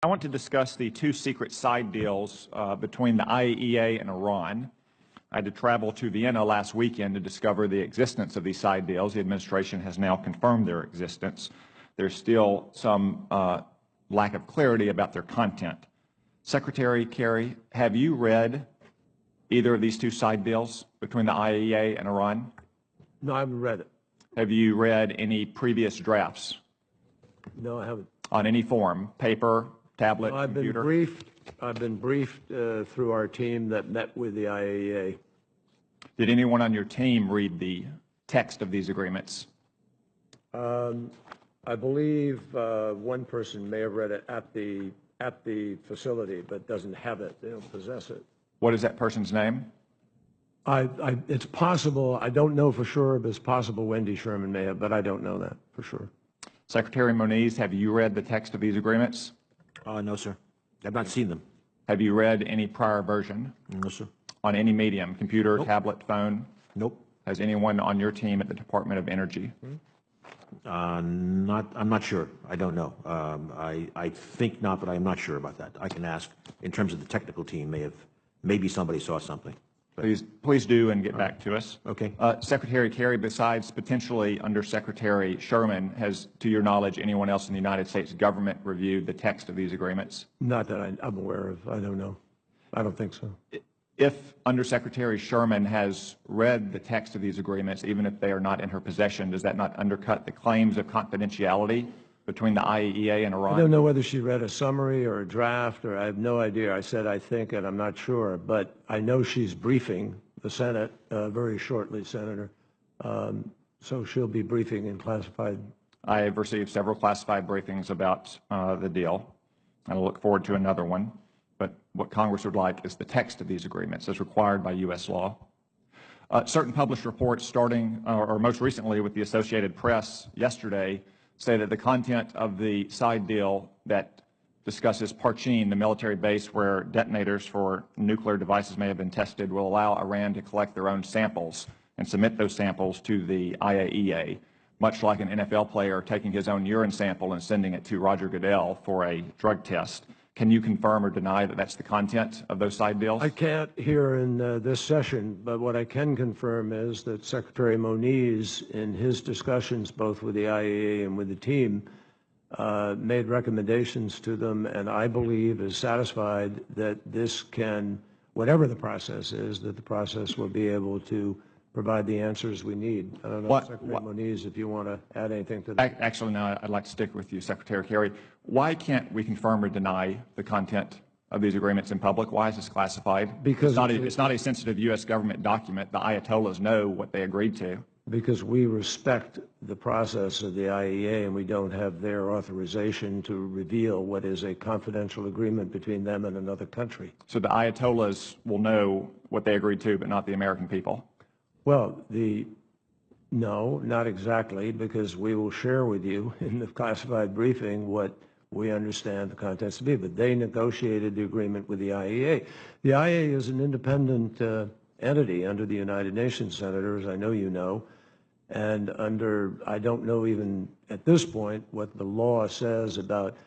I want to discuss the two secret side deals between the IAEA and Iran. I had to travel to Vienna last weekend to discover the existence of these side deals. The administration has now confirmed their existence. There's still some lack of clarity about their content. Secretary Kerry, have you read either of these two side deals between the IAEA and Iran? No, I haven't read it. Have you read any previous drafts? No, I haven't. On any form, paper, tablet, computer? I've been briefed through our team that met with the IAEA. Did anyone on your team read the text of these agreements? I believe one person may have read it at the facility, but doesn't have it. They don't possess it. What is that person's name? It's possible. I don't know for sure, but it's possible Wendy Sherman may have, but I don't know that for sure. Secretary Moniz, have you read the text of these agreements? No, sir. I've not seen them. Have you read any prior version? No, sir. On any medium, computer, Nope. tablet, phone? Nope. Has anyone on your team at the Department of Energy? I'm not sure. I don't know. I think not, but I'm not sure about that. I can ask. In terms of the technical team, maybe somebody saw something. Please do and get back to us. Okay. Secretary Kerry, besides potentially Undersecretary Sherman, has, to your knowledge, anyone else in the United States government reviewed the text of these agreements? Not that I'm aware of. I don't know. I don't think so. If Undersecretary Sherman has read the text of these agreements, even if they are not in her possession, does that not undercut the claims of confidentiality between the IAEA and Iran? I don't know whether she read a summary or a draft, or I have no idea. I said I think, and I'm not sure, but I know she's briefing the Senate very shortly, Senator. So she'll be briefing in classified. I have received several classified briefings about the deal, and I look forward to another one. But what Congress would like is the text of these agreements as required by U.S. law. Certain published reports starting, or most recently with the Associated Press yesterday, say that the content of the side deal that discusses Parchin, the military base where detonators for nuclear devices may have been tested, will allow Iran to collect their own samples and submit those samples to the IAEA, much like an NFL player taking his own urine sample and sending it to Roger Goodell for a drug test. Can you confirm or deny that that's the content of those side deals? I can't here in this session, but what I can confirm is that Secretary Moniz, in his discussions both with the IAEA and with the team, made recommendations to them, and I believe is satisfied that this can, whatever the process is, that the process will be able to provide the answers we need. I don't know, Secretary Moniz, if you want to add anything to that. Actually, no, I'd like to stick with you, Secretary Kerry. Why can't we confirm or deny the content of these agreements in public? Why is this classified? Because it's not a sensitive U.S. government document. The Ayatollahs know what they agreed to. Because we respect the process of the IAEA, and we don't have their authorization to reveal what is a confidential agreement between them and another country. So the Ayatollahs will know what they agreed to, but not the American people? Well, no, not exactly, because we will share with you in the classified briefing what we understand the contents to be. But they negotiated the agreement with the IAEA. The IAEA is an independent entity under the United Nations, Senators, I know you know. And I don't know even at this point what the law says about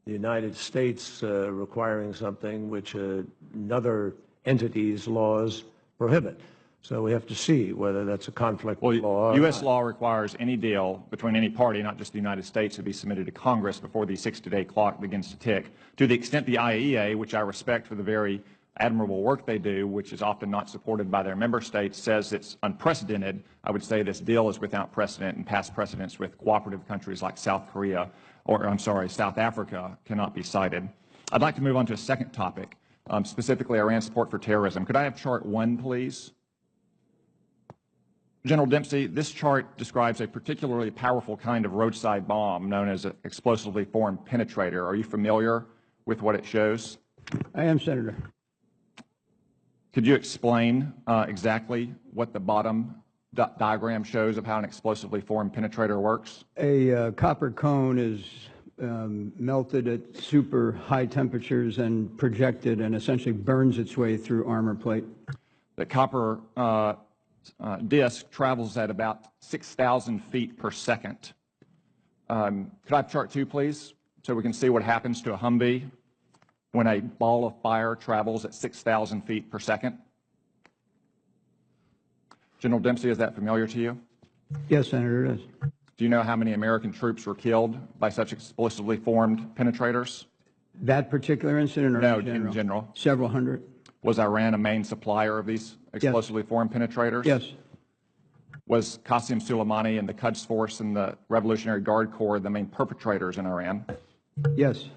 the United States requiring something which another entity's laws prohibit. So we have to see whether that's a conflict with law. U.S. law requires any deal between any party, not just the United States, to be submitted to Congress before the 60-day clock begins to tick. To the extent the IAEA, which I respect for the very admirable work they do, which is often not supported by their member states, says it's unprecedented, I would say this deal is without precedent, and past precedents with cooperative countries like South Korea, or I'm sorry, South Africa cannot be cited. I'd like to move on to a second topic, specifically Iran's support for terrorism. Could I have chart 1, please? General Dempsey, this chart describes a particularly powerful kind of roadside bomb known as an explosively formed penetrator. Are you familiar with what it shows? I am, Senator. Could you explain exactly what the bottom diagram shows of how an explosively formed penetrator works? A copper cone is melted at super high temperatures and projected and essentially burns its way through armor plate. The copper disk travels at about 6,000 feet per second. Could I have chart 2, please? so we can see what happens to a Humvee when a ball of fire travels at 6,000 feet per second. General Dempsey, is that familiar to you? Yes, Senator, it is. Do you know how many American troops were killed by such explosively formed penetrators? That particular incident or No, in general? in general. Several hundred? Was Iran a main supplier of these explosively formed penetrators? Yes. Was Qasem Soleimani and the Quds Force and the Revolutionary Guard Corps the main perpetrators in Iran? Yes.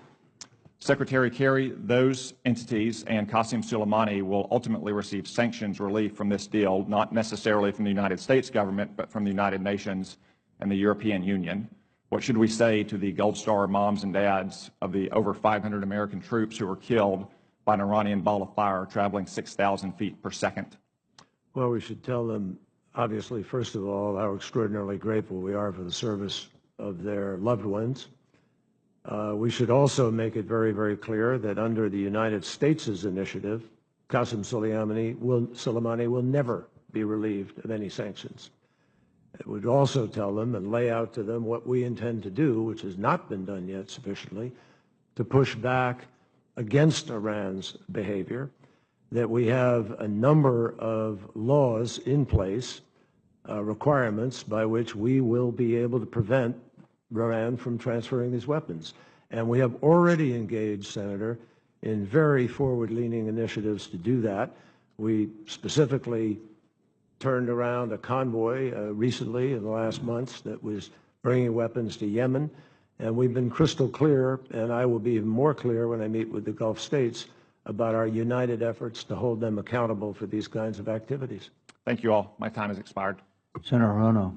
Secretary Kerry, those entities and Qasem Soleimani will ultimately receive sanctions relief from this deal, not necessarily from the United States government, but from the United Nations and the European Union. What should we say to the Gold Star moms and dads of the over 500 American troops who were killed by an Iranian ball of fire traveling 6,000 feet per second? Well, we should tell them, obviously, first of all, how extraordinarily grateful we are for the service of their loved ones. We should also make it very, very clear that under the United States' initiative, Qasem Soleimani will never be relieved of any sanctions. It would also tell them and lay out to them what we intend to do, which has not been done yet sufficiently, to push back against Iran's behavior, that we have a number of laws in place, requirements by which we will be able to prevent Iran from transferring these weapons. And we have already engaged, Senator, in very forward-leaning initiatives to do that. We specifically turned around a convoy recently in the last months that was bringing weapons to Yemen. And we've been crystal clear, and I will be even more clear when I meet with the Gulf states, about our united efforts to hold them accountable for these kinds of activities. Thank you all. My time has expired. Senator Rono.